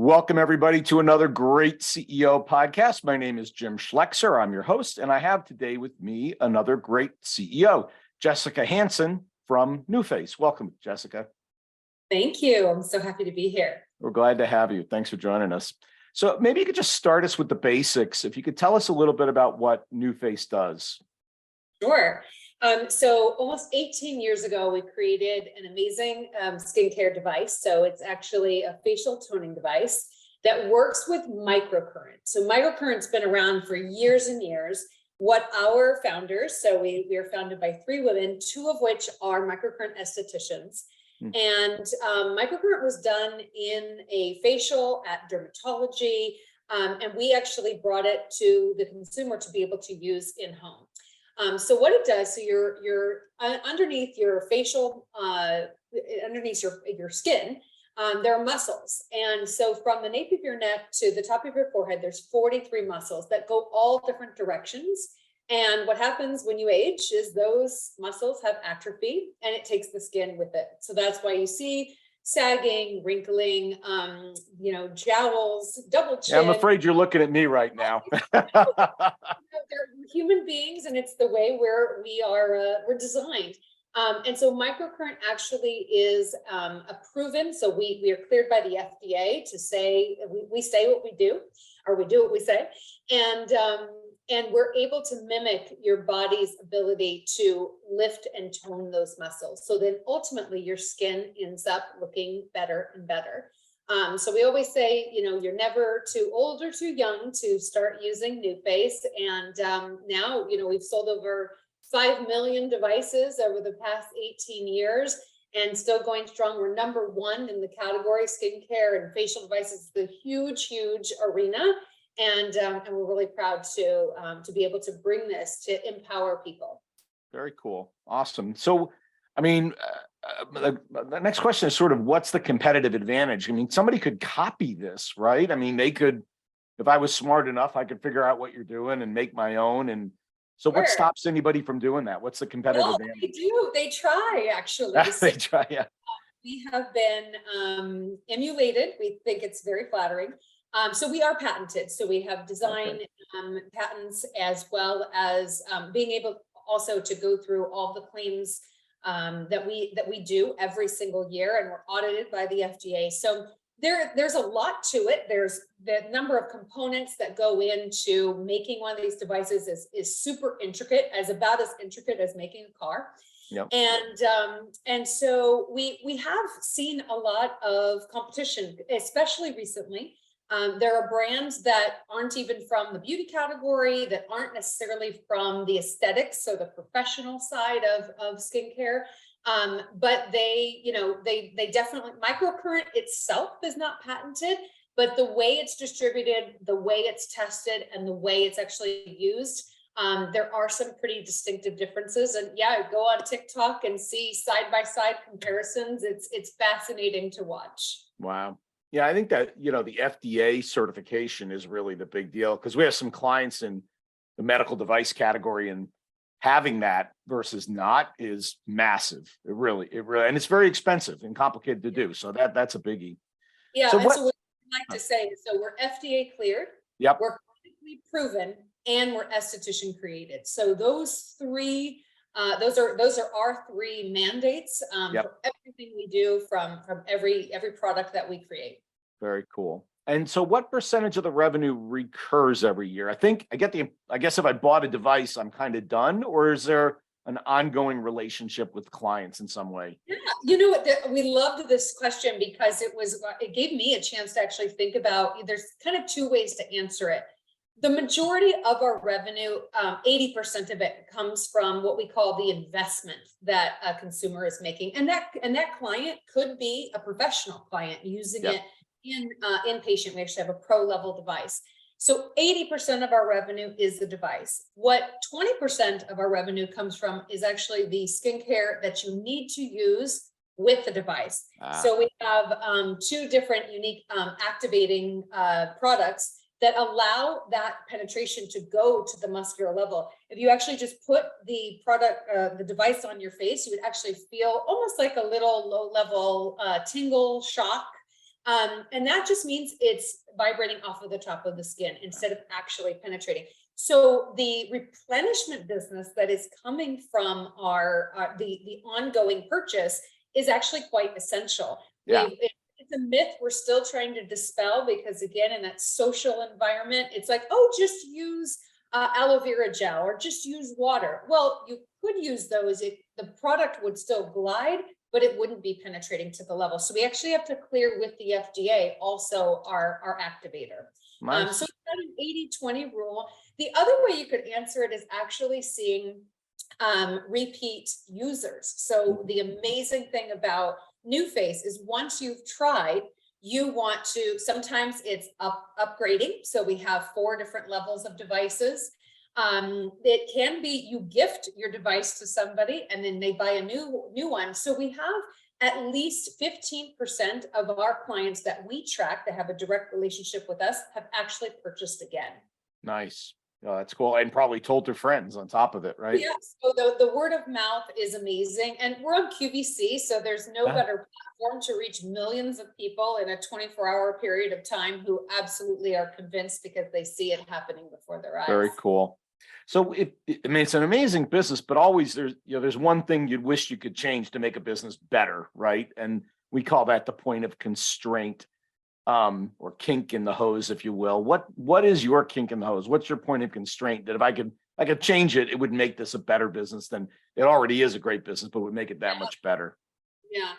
Welcome, everybody, to another great CEO podcast. My name is Jim Schleckser. I'm your host, and I have today with me another great CEO, Jessica Hanson from NuFACE. Welcome, Jessica. Thank you. I'm so happy to be here. We're glad to have you. Thanks for joining us. So maybe you could just start us with the basics. If you could tell us a little bit about what NuFACE does. Sure. So almost 18 years ago, we created an amazing skincare device. So it's actually a facial toning device that works with microcurrent. So microcurrent's been around for years and years. What our founders, so we are founded by 3 women, 2 of which are microcurrent estheticians. And microcurrent was done in a facial at dermatology. And we actually brought it to the consumer to be able to use in home. So what it does, so you're underneath your facial, underneath your skin, there are muscles. And so from the nape of your neck to the top of your forehead, there's 43 muscles that go all different directions. And what happens when you age is those muscles have atrophy and it takes the skin with it. So that's why you see sagging, wrinkling, jowls, double chin. Yeah, I'm afraid you're looking at me right now. They're human beings, and it's the way we're designed. And so microcurrent actually is a proven. So we are cleared by the FDA to say we say what we do, or we do what we say, and we're able to mimic your body's ability to lift and tone those muscles. So then ultimately your skin ends up looking better and better. So we always say, you're never too old or too young to start using NuFACE. And now, we've sold over 5 million devices over the past 18 years and still going strong. We're number 1 in the category. Skincare and facial devices is a huge, huge arena. And we're really proud to be able to bring this to empower people. Very cool. Awesome. So, the next question is sort of what's the competitive advantage? Somebody could copy this, right? They could, if I was smart enough, I could figure out what you're doing and make my own. And so Sure. What stops anybody from doing that? What's the competitive advantage? They do. They try, actually. They try, yeah. We have been emulated. We think it's very flattering. So we are patented. So we have design patents, as well as being able also to go through all the claims that we do every single year, and we're audited by the FDA. So there's a lot to it. There's the number of components that go into making one of these devices is super intricate, about as intricate as making a car. Yep. And so we have seen a lot of competition, especially recently. There are brands that aren't even from the beauty category, that aren't necessarily from the aesthetics, so the professional side of skincare. But they definitely, microcurrent itself is not patented, but the way it's distributed, the way it's tested, and the way it's actually used, there are some pretty distinctive differences. And yeah, go on TikTok and see side-by-side comparisons. It's fascinating to watch. Wow. Yeah, I think that, the FDA certification is really the big deal, because we have some clients in the medical device category, and having that versus not is massive. It really, and it's very expensive and complicated to do. So that's a biggie. Yeah. So what I'd like to say is, so we're FDA cleared. Yep. We're clinically proven, and we're esthetician created. So those 3, those are our 3 mandates for everything we do, from every product that we create. Very cool. And so what percentage of the revenue recurs every year? I guess if I bought a device, I'm kind of done, or is there an ongoing relationship with clients in some way? Yeah, we loved this question because it gave me a chance to actually think about, there's kind of 2 ways to answer it. The majority of our revenue, 80% of it, comes from what we call the investment that a consumer is making. And that client could be a professional client using it in inpatient. We actually have a pro level device. So 80% of our revenue is the device. What 20% of our revenue comes from is actually the skincare that you need to use with the device. So we have 2 different unique activating products that allow that penetration to go to the muscular level. If you actually just put the the device on your face, you would actually feel almost like a little low-level tingle shock. And that just means it's vibrating off of the top of the skin instead of actually penetrating. So the replenishment business that is coming from the ongoing purchase is actually quite essential. Yeah. It's a myth we're still trying to dispel, because again, in that social environment, it's like, oh, just use aloe vera gel or just use water. Well, you could use those. The product would still glide, but it wouldn't be penetrating to the level. So we actually have to clear with the FDA also our activator. Nice. So it's got an 80-20 rule. The other way you could answer it is actually seeing repeat users. So the amazing thing about NuFACE is once you've tried, you want to, sometimes it's upgrading. So we have 4 different levels of devices. It can be you gift your device to somebody and then they buy a new one. So we have at least 15% of our clients that we track that have a direct relationship with us have actually purchased again. Nice. Oh, that's cool. And probably told their friends on top of it, right? Yes. So the word of mouth is amazing. And we're on QVC, so there's no better platform to reach millions of people in a 24-hour period of time who absolutely are convinced because they see it happening before their eyes. Very cool. So I mean, it's an amazing business, but always there's one thing you'd wish you could change to make a business better, right? And we call that the point of constraint, or kink in the hose, if you will. What is your kink in the hose? What's your point of constraint that if I could change it, it would make this a better business than it already is a great business, but would make it that much better? Yeah.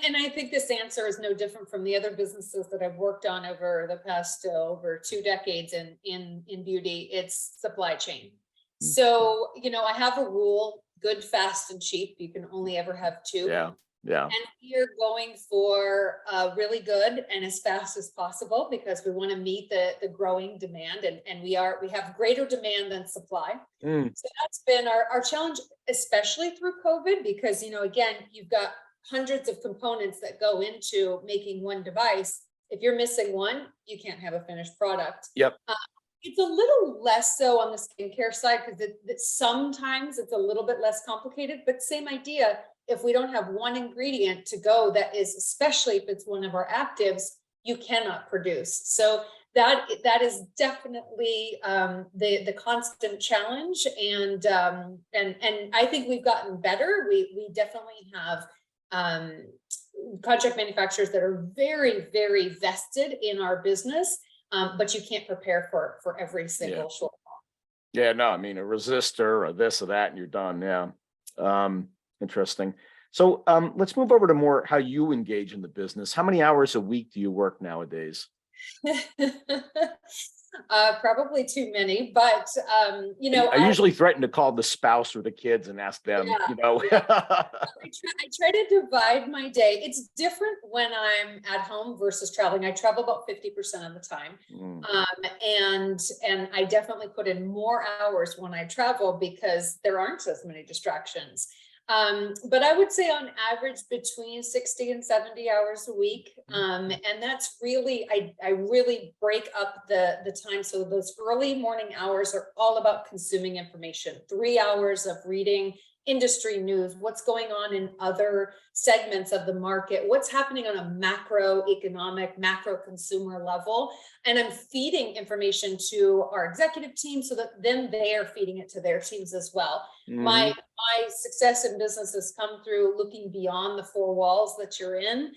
And I think this answer is no different from the other businesses that I've worked on over the past over 2 decades in beauty. It's supply chain. So, I have a rule: good, fast, and cheap. You can only ever have 2. Yeah. Yeah. And we are going for really good and as fast as possible because we want to meet the growing demand, and we have greater demand than supply. So that's been our challenge, especially through COVID, because, again, you've got hundreds of components that go into making one device. If you're missing one, you can't have a finished product. Yep. It's a little less so on the skincare side because sometimes it's a little bit less complicated, but same idea. If we don't have one ingredient to go that is, especially if it's one of our actives, you cannot produce. So that is definitely the constant challenge, and I think we've gotten better. We definitely have contract manufacturers that are very, very vested in our business, but you can't prepare for every single shortfall. Yeah, no, I mean, a resistor or this or that, and you're done. Yeah. Interesting. So let's move over to more how you engage in the business. How many hours a week do you work nowadays? Probably too many, but I usually threaten to call the spouse or the kids and ask them, I try to divide my day. It's different when I'm at home versus traveling. I travel about 50% of the time. And I definitely put in more hours when I travel because there aren't as many distractions. But I would say on average between 60 and 70 hours a week. And that's really, I really break up the time. So those early morning hours are all about consuming information, 3 hours of reading industry news, what's going on in other segments of the market, what's happening on a macroeconomic, macro consumer level. And I'm feeding information to our executive team so that then they are feeding it to their teams as well. My success in business has come through looking beyond the 4 walls that you're in,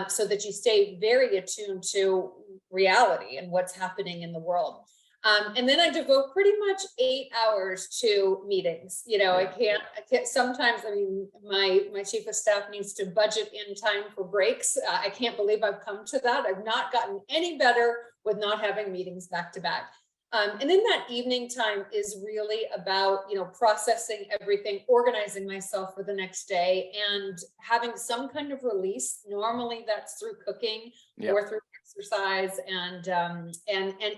so that you stay very attuned to reality and what's happening in the world. And then I devote pretty much 8 hours to meetings. I can't sometimes, I mean, my chief of staff needs to budget in time for breaks. I can't believe I've come to that. I've not gotten any better with not having meetings back to back. And then that evening time is really about, processing everything, organizing myself for the next day, and having some kind of release. Normally that's through cooking or through exercise. And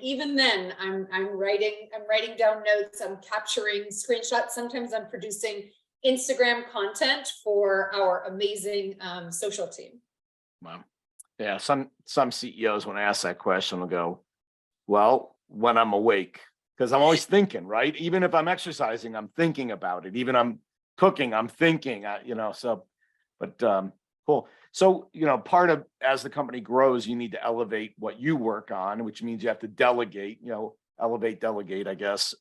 even then I'm writing down notes, I'm capturing screenshots. Sometimes I'm producing Instagram content for our amazing social team. Wow. Yeah. Some CEOs, when I ask that question, will go, well, when I'm awake, because I'm always thinking, right? Even if I'm exercising, I'm thinking about it. Even I'm cooking, I'm thinking, but cool. Cool. So, part of, as the company grows, you need to elevate what you work on, which means you have to delegate, elevate, delegate, I guess.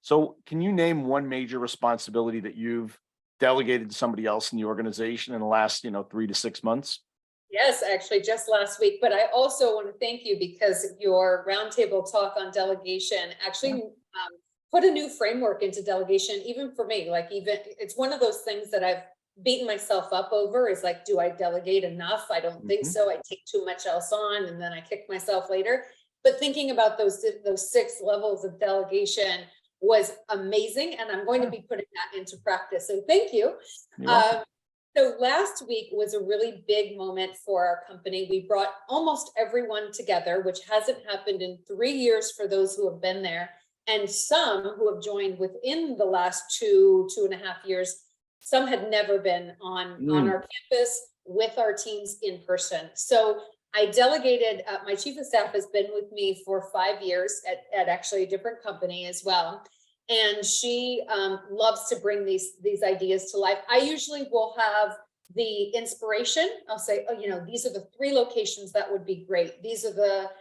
So can you name one major responsibility that you've delegated to somebody else in the organization in the last, 3 to 6 months? Yes, actually, just last week. But I also want to thank you because your roundtable talk on delegation actually put a new framework into delegation, even for me. Like, even it's one of those things that I've beaten myself up over is like, do I delegate enough? I don't think so. I take too much else on and then I kick myself later. But thinking about those 6 levels of delegation was amazing. And I'm going to be putting that into practice. So thank you. So last week was a really big moment for our company. We brought almost everyone together, which hasn't happened in 3 years for those who have been there. And some who have joined within the last 2.5 years. Some had never been on our campus with our teams in person. So I delegated, my chief of staff has been with me for 5 years at actually a different company as well. And she loves to bring these ideas to life. I usually will have the inspiration. I'll say, these are the 3 locations that would be great. These are the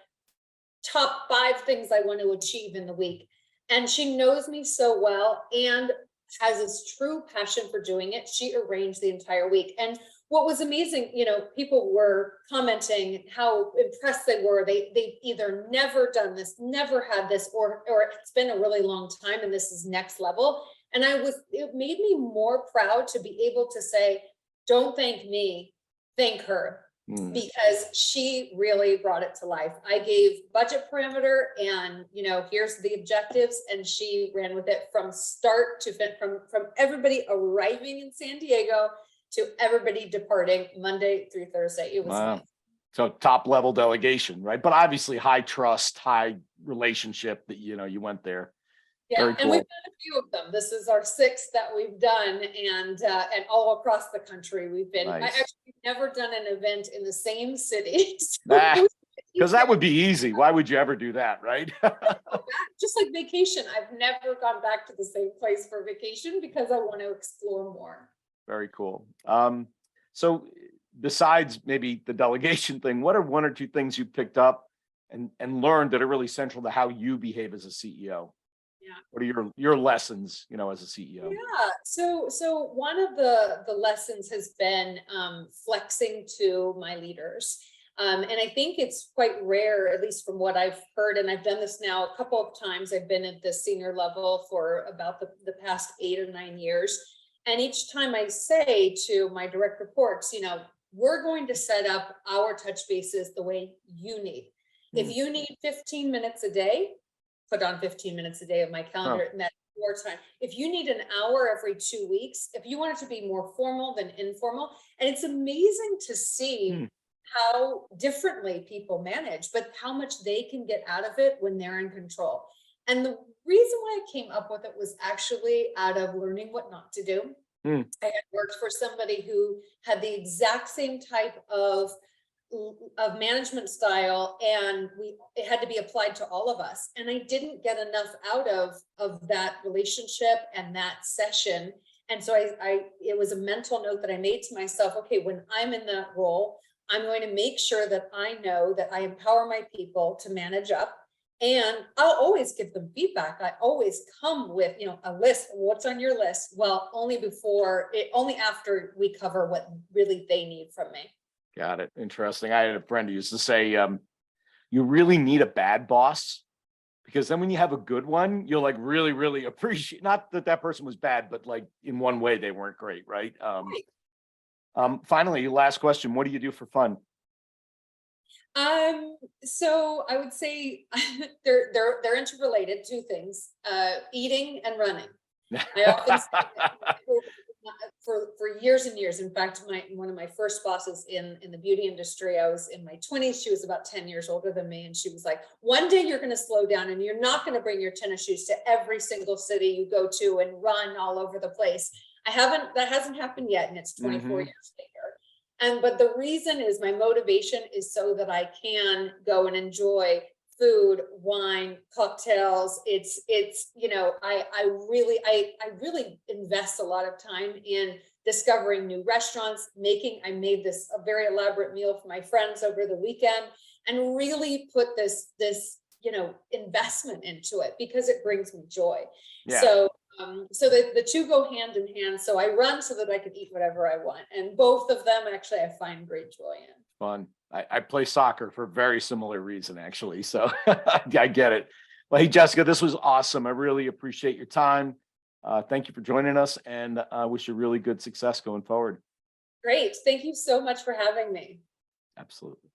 top 5 things I want to achieve in the week. And she knows me so well and has this true passion for doing it. She arranged the entire week. And what was amazing, people were commenting how impressed they were. They've either never done this, never had this, or it's been a really long time and this is next level. And it made me more proud to be able to say, don't thank me, thank her. Because she really brought it to life. I gave budget parameter and, here's the objectives. And she ran with it from start to finish, from everybody arriving in San Diego to everybody departing Monday through Thursday. It was amazing. So top level delegation, right? But obviously high trust, high relationship that, you went there. Yeah, Very cool. And we've done a few of them. This is our 6th that we've done, and all across the country we've been. Nice. I actually never done an event in the same city. Because that would be easy. Why would you ever do that, right? Just like vacation. I've never gone back to the same place for vacation because I want to explore more. Very cool. So besides maybe the delegation thing, what are 1 or 2 things you picked up and learned that are really central to how you behave as a CEO? Yeah. What are your lessons, as a CEO? Yeah. So one of the lessons has been flexing to my leaders. And I think it's quite rare, at least from what I've heard, and I've done this now a couple of times. I've been at the senior level for about the past 8 or 9 years. And each time I say to my direct reports, we're going to set up our touch bases the way you need. If you need 15 minutes a day, put on 15 minutes a day of my calendar, and that's your time. If you need an hour every 2 weeks, if you want it to be more formal than informal, and it's amazing to see how differently people manage, but how much they can get out of it when they're in control. And the reason why I came up with it was actually out of learning what not to do. I had worked for somebody who had the exact same type of management style, and it had to be applied to all of us. And I didn't get enough out of that relationship and that session. And so it was a mental note that I made to myself, okay, when I'm in that role, I'm going to make sure that I know that I empower my people to manage up. And I'll always give them feedback. I always come with, a list. What's on your list? Well, only after we cover what really they need from me. Got it. Interesting. I had a friend who used to say, you really need a bad boss, because then when you have a good one, you'll like really, really appreciate, not that person was bad, but like in one way they weren't great. Right. Finally, last question. What do you do for fun? So I would say they're interrelated, 2 things, eating and running. I often say that for years and years. In fact, one of my first bosses in the beauty industry, I was in my 20s. She was about 10 years older than me. And she was like, one day you're going to slow down and you're not going to bring your tennis shoes to every single city you go to and run all over the place. That hasn't happened yet. And it's 24 years later. But the reason is my motivation is so that I can go and enjoy food, wine, cocktails. I really invest a lot of time in discovering new restaurants, I made a very elaborate meal for my friends over the weekend, and really put this, investment into it because it brings me joy. Yeah. So the two go hand in hand. So I run so that I can eat whatever I want. And both of them actually I find great joy in. Fun. I play soccer for a very similar reason, actually. So I get it. Well, hey, Jessica, this was awesome. I really appreciate your time. Thank you for joining us, and I wish you really good success going forward. Great. Thank you so much for having me. Absolutely.